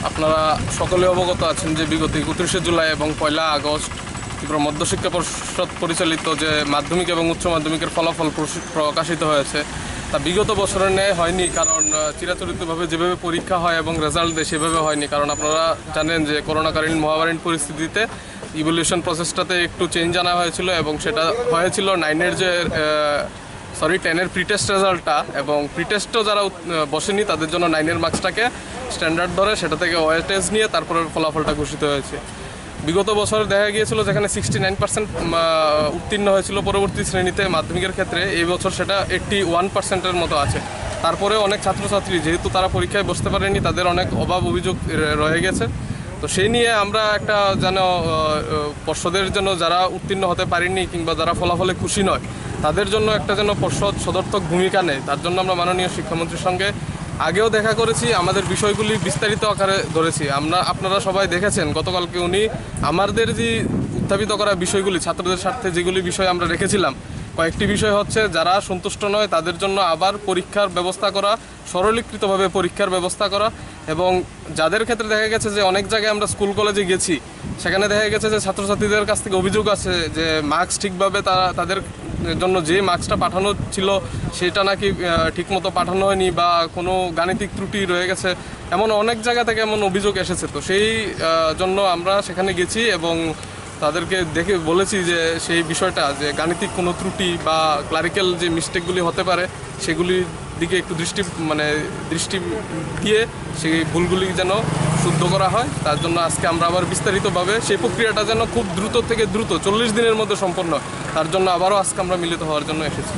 আপনারা সকলে অবগত আছেন যে বিগত 31শে জুলাই এবং 1লা আগস্ট ত্রিপুরা মধ্যশিক্ষা পর্ষদ পরিচালিত যে মাধ্যমিক এবং উচ্চ মাধ্যমিকের ফলাফল প্রকাশিত হয়েছে তা বিগত বছরের ন্যায় হয়নি। কারণ চিরাচরিতভাবে যেভাবে পরীক্ষা হয় এবং রেজাল্ট দেয় সেভাবে হয়নি। কারণ আপনারা জানেন যে করোনাকালীন মহামারীর পরিস্থিতিতে ইভ্যালুয়েশন প্রসেসটাতে একটু চেঞ্জ আনা হয়েছিল এবং সেটা হয়েছিল 9-এর যে 10-এর প্রিটেস্ট রেজাল্টটা, এবং প্রিটেস্টও যারা বসেনি তাদের জন্য 9-এর মার্কসটাকে স্ট্যান্ডার্ড ধরে সেটা থেকে ওয়েটেজ নিয়ে তারপরে ফলাফলটা ঘোষিত হয়েছে। বিগত বছরে দেখা গিয়েছিল যেখানে 69% উত্তীর্ণ হয়েছিল পরবর্তী শ্রেণীতে মাধ্যমিকের ক্ষেত্রে, এই বছর সেটা 81%-এর মতো আছে। তারপরে অনেক ছাত্রছাত্রী যেহেতু তারা পরীক্ষায় বসতে পারেনি, তাদের অনেক অভাব অভিযোগ রয়ে গেছে। তো সেই নিয়ে আমরা একটা যেন পর্ষদের জন্য যারা উত্তীর্ণ হতে পারেনি কিংবা যারা ফলাফলে খুশি নয় তাদের জন্য একটা যেন পর্ষদ সদর্থক ভূমিকা নেয়, তার জন্য আমরা মাননীয় শিক্ষামন্ত্রীর সঙ্গে আগেও দেখা করেছি, আমাদের বিষয়গুলি বিস্তারিত আকারে ধরেছি। আপনারা সবাই দেখেছেন গতকালকে উনি আমাদের যে উত্থাপিত করা বিষয়গুলি, ছাত্রদের স্বার্থে যেগুলি বিষয় আমরা রেখেছিলাম, কয়েকটি বিষয় হচ্ছে যারা সন্তুষ্ট নয় তাদের জন্য আবার পরীক্ষার ব্যবস্থা করা, সরলীকৃতভাবে পরীক্ষার ব্যবস্থা করা, এবং যাদের ক্ষেত্রে দেখা গেছে যে অনেক জায়গায় আমরা স্কুল কলেজে গেছি সেখানে দেখা গেছে যে ছাত্রছাত্রীদের কাছ থেকে অভিযোগ আছে যে মার্কস ঠিকভাবে তাদের জন্য যে মার্কসটা পাঠানো ছিল সেটা নাকি ঠিকমতো পাঠানো হয়নি বা কোনো গাণিতিক ত্রুটি রয়ে গেছে, এমন অনেক জায়গা থেকে এমন অভিযোগ এসেছে। তো সেই জন্য আমরা সেখানে গেছি এবং তাদেরকে দেখে বলেছি যে সেই বিষয়টা যে গাণিতিক কোনো ত্রুটি বা ক্লারিক্যাল যে মিস্টেকগুলি হতে পারে সেগুলির দিকে একটু দৃষ্টি দিয়ে সেই ভুলগুলি যেন শুদ্ধ করা হয়। তার জন্য আজকে আমরা আবার বিস্তারিতভাবে সেই প্রক্রিয়াটা যেন খুব দ্রুত থেকে দ্রুত 40 দিনের মধ্যে সম্পন্ন, তার জন্য আবারও আজকে আমরা মিলিত হওয়ার জন্য এসেছি।